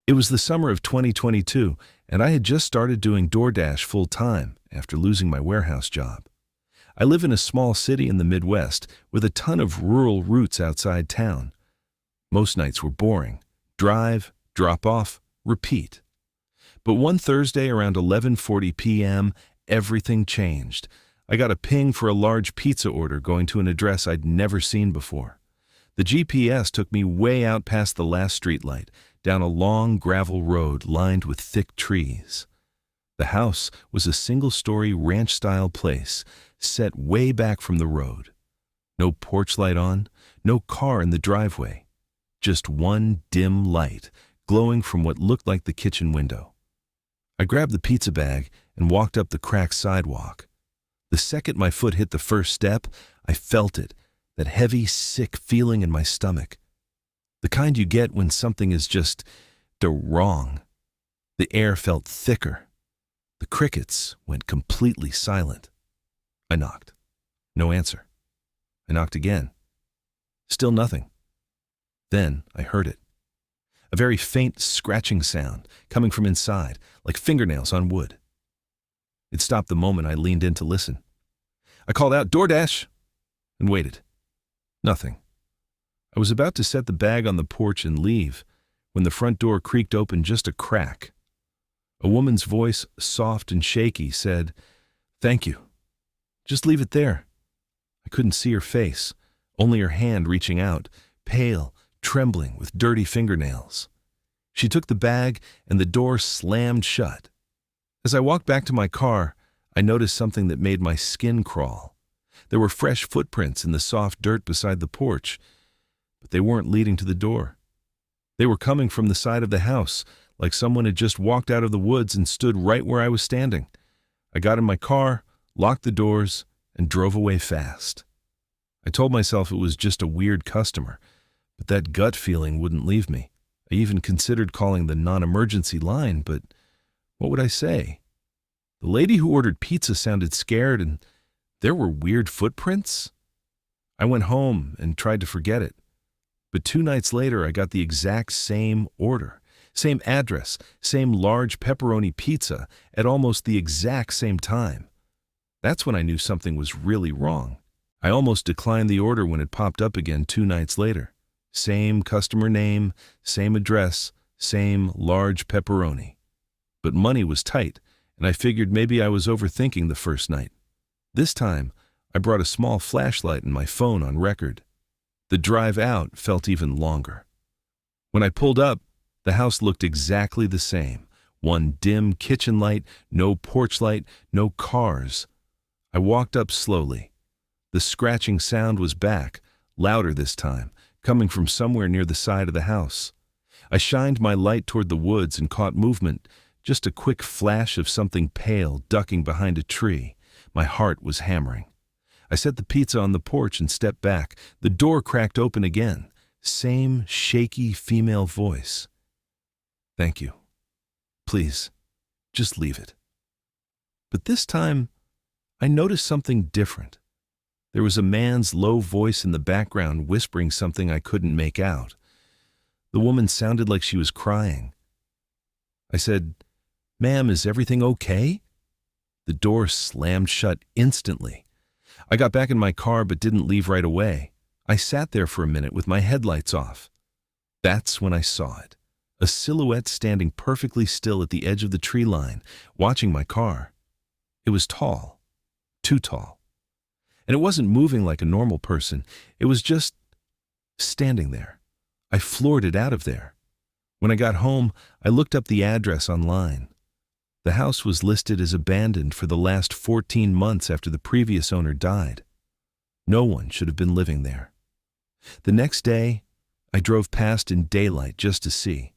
It was the summer of 2022, and I had just started doing DoorDash full-time after losing my warehouse job. I live in a small city in the Midwest with a ton of rural roots outside town. Most nights were boring. Drive, drop off, repeat. But one Thursday around 11:40 p.m., everything changed. I got a ping for a large pizza order going to an address I'd never seen before. The GPS took me way out past the last streetlight, down a long gravel road lined with thick trees. The house was a single-story ranch-style place, set way back from the road. No porch light on, no car in the driveway. Just one dim light, glowing from what looked like the kitchen window. I grabbed the pizza bag and walked up the cracked sidewalk. The second my foot hit the first step, I felt it, that heavy, sick feeling in my stomach. The kind you get when something is just wrong. The air felt thicker. The crickets went completely silent. I knocked. No answer. I knocked again. Still nothing. Then I heard it. A very faint scratching sound coming from inside, like fingernails on wood. It stopped the moment I leaned in to listen. I called out, "DoorDash!" and waited. Nothing. I was about to set the bag on the porch and leave when the front door creaked open just a crack. A woman's voice, soft and shaky, said, "Thank you. Just leave it there." I couldn't see her face, only her hand reaching out, pale, trembling with dirty fingernails. She took the bag and the door slammed shut. As I walked back to my car, I noticed something that made my skin crawl. There were fresh footprints in the soft dirt beside the porch, but they weren't leading to the door. They were coming from the side of the house, like someone had just walked out of the woods and stood right where I was standing. I got in my car, locked the doors, and drove away fast. I told myself it was just a weird customer, but that gut feeling wouldn't leave me. I even considered calling the non-emergency line, but what would I say? The lady who ordered pizza sounded scared, and there were weird footprints? I went home and tried to forget it. But 2 nights later, I got the exact same order, same address, same large pepperoni pizza at almost the exact same time. That's when I knew something was really wrong. I almost declined the order when it popped up again 2 nights later. Same customer name, same address, same large pepperoni. But money was tight, and I figured maybe I was overthinking the first night. This time, I brought a small flashlight and my phone on record. The drive out felt even longer. When I pulled up, the house looked exactly the same. One dim kitchen light, no porch light, no cars. I walked up slowly. The scratching sound was back, louder this time, coming from somewhere near the side of the house. I shined my light toward the woods and caught movement, just a quick flash of something pale ducking behind a tree. My heart was hammering. I set the pizza on the porch and stepped back. The door cracked open again. Same shaky female voice. "Thank you. Please, just leave it." But this time, I noticed something different. There was a man's low voice in the background whispering something I couldn't make out. The woman sounded like she was crying. I said, "Ma'am, is everything okay?" The door slammed shut instantly. I got back in my car but didn't leave right away. I sat there for a minute with my headlights off. That's when I saw it. A silhouette standing perfectly still at the edge of the tree line, watching my car. It was tall. Too tall. And it wasn't moving like a normal person. It was just standing there. I floored it out of there. When I got home, I looked up the address online. The house was listed as abandoned for the last 14 months after the previous owner died. No one should have been living there. The next day, I drove past in daylight just to see.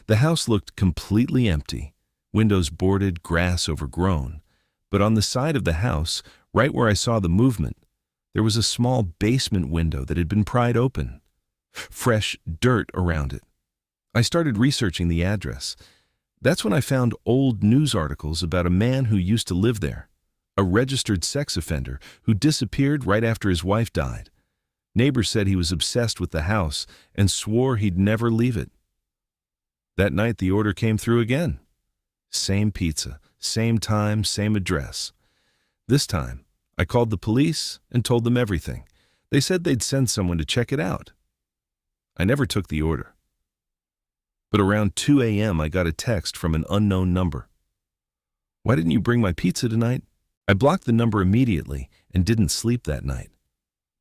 The house looked completely empty, windows boarded, grass overgrown. But on the side of the house, right where I saw the movement, there was a small basement window that had been pried open. Fresh dirt around it. I started researching the address. That's when I found old news articles about a man who used to live there, a registered sex offender who disappeared right after his wife died. Neighbors said he was obsessed with the house and swore he'd never leave it. That night, the order came through again. Same pizza, same time, same address. This time, I called the police and told them everything. They said they'd send someone to check it out. I never took the order. But around 2 a.m., I got a text from an unknown number. "Why didn't you bring my pizza tonight?" I blocked the number immediately and didn't sleep that night.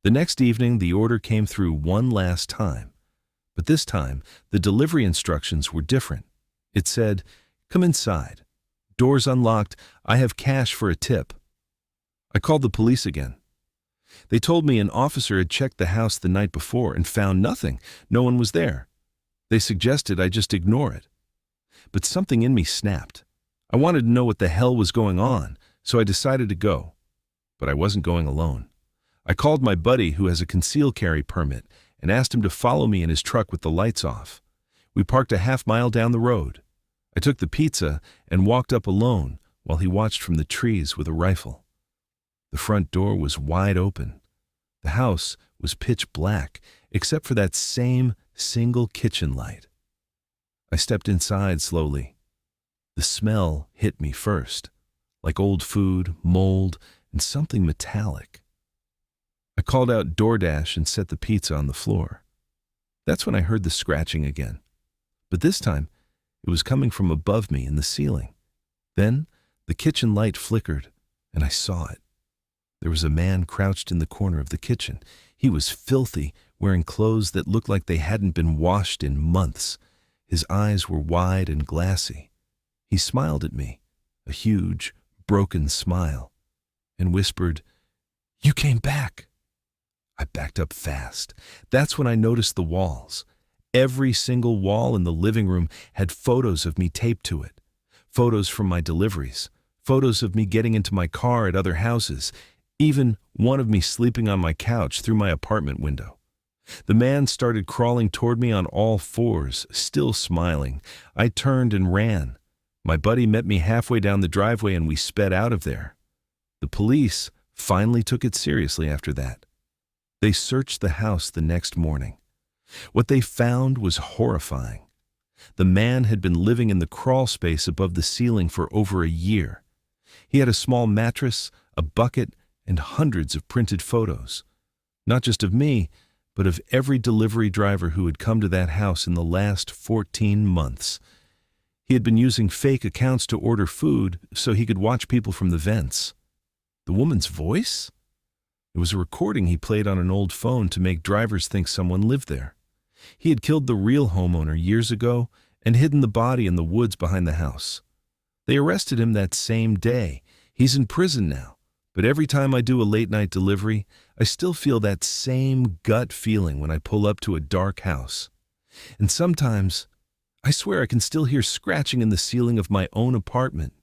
The next evening, the order came through one last time. But this time, the delivery instructions were different. It said, "Come inside. Doors unlocked. I have cash for a tip." I called the police again. They told me an officer had checked the house the night before and found nothing. No one was there. They suggested I just ignore it. But something in me snapped. I wanted to know what the hell was going on, so I decided to go. But I wasn't going alone. I called my buddy who has a concealed carry permit and asked him to follow me in his truck with the lights off. We parked a half-mile down the road. I took the pizza and walked up alone while he watched from the trees with a rifle. The front door was wide open. The house was pitch black, except for that same single kitchen light. I stepped inside slowly. The smell hit me first, like old food, mold, and something metallic. I called out DoorDash and set the pizza on the floor. That's when I heard the scratching again. But this time, it was coming from above me in the ceiling. Then, the kitchen light flickered, and I saw it. There was a man crouched in the corner of the kitchen. He was filthy, wearing clothes that looked like they hadn't been washed in months. His eyes were wide and glassy. He smiled at me, a huge, broken smile, and whispered, "You came back." I backed up fast. That's when I noticed the walls. Every single wall in the living room had photos of me taped to it. Photos from my deliveries. Photos of me getting into my car at other houses. Even one of me sleeping on my couch through my apartment window. The man started crawling toward me on all fours, still smiling. I turned and ran. My buddy met me halfway down the driveway and we sped out of there. The police finally took it seriously after that. They searched the house the next morning. What they found was horrifying. The man had been living in the crawl space above the ceiling for over a year. He had a small mattress, a bucket, and hundreds of printed photos. Not just of me, but of every delivery driver who had come to that house in the last 14 months. He had been using fake accounts to order food so he could watch people from the vents. The woman's voice? It was a recording he played on an old phone to make drivers think someone lived there. He had killed the real homeowner years ago and hidden the body in the woods behind the house. They arrested him that same day. He's in prison now. But every time I do a late-night delivery, I still feel that same gut feeling when I pull up to a dark house. And sometimes, I swear I can still hear scratching in the ceiling of my own apartment.